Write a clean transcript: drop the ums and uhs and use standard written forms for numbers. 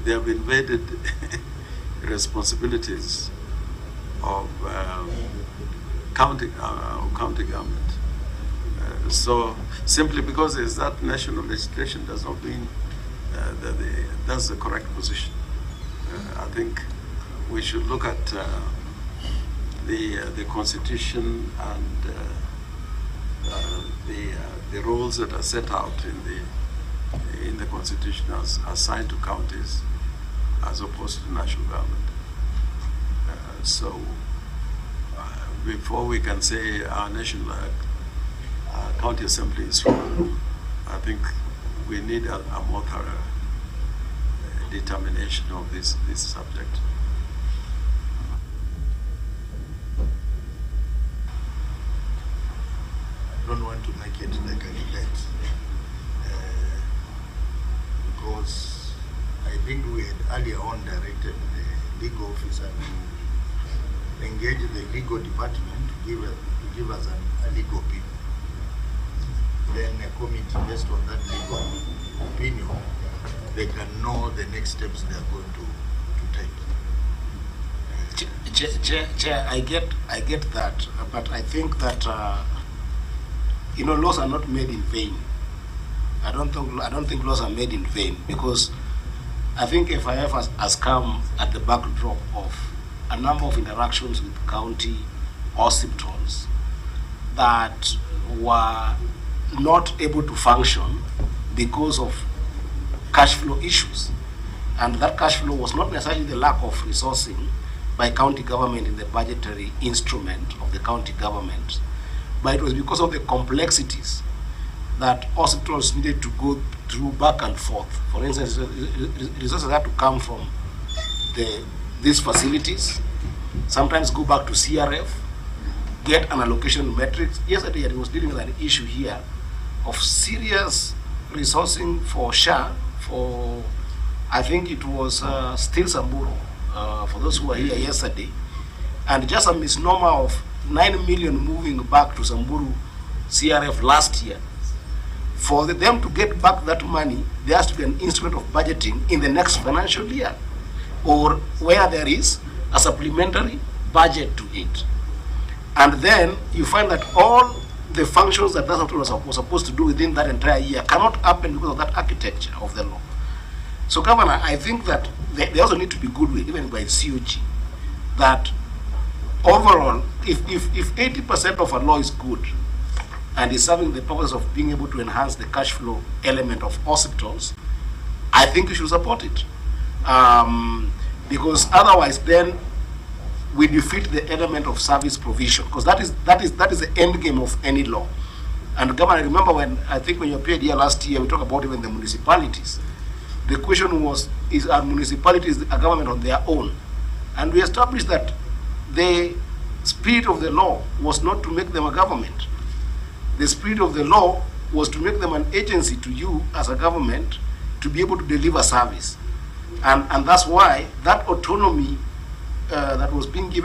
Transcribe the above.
they have invaded responsibilities of county government. So simply because there's that national legislation does not mean that that's the correct position. I think we should look at the constitution and the rules that are set out in the constitution as assigned to counties as opposed to national government. So before we can say our national county assembly is full, I think we need a more thorough determination of this subject. I don't want to make it like a debate because I think we had earlier on directed the legal officer to engage the legal department to give us a legal opinion. Then a committee, based on that legal opinion, they can know the next steps they are going to take. Chair, I get that, but I think that laws are not made in vain. I don't think laws are made in vain, because I think FIF has come at the backdrop of a number of interactions with county hospitals that were not able to function because of cash flow issues. And that cash flow was not necessarily the lack of resourcing by county government in the budgetary instrument of the county government, but it was because of the complexities that hospitals needed to go through back and forth. For instance, resources had to come from these facilities, sometimes go back to CRF, get an allocation matrix. Yesterday I was dealing with an issue here of serious resourcing for SHA, for, I think it was still Samburu, for those who were here yesterday, and just a misnomer of 9 million moving back to Samburu CRF last year. For them to get back that money, there has to be an instrument of budgeting in the next financial year, or where there is a supplementary budget to it. And then you find that all the functions that hospital was supposed to do within that entire year cannot happen because of that architecture of the law. So, Governor, I think that they also need to be good with, even by COG, that overall, if 80% of a law is good and is serving the purpose of being able to enhance the cash flow element of hospitals, I think you should support it. Because otherwise, then we defeat the element of service provision, because that is the end game of any law. And Governor, I remember when you appeared here last year, we talked about even the municipalities. The question was, is our municipalities a government on their own? And we established that the spirit of the law was not to make them a government. The spirit of the law was to make them an agency to you as a government to be able to deliver service. And that's why that autonomy that was being given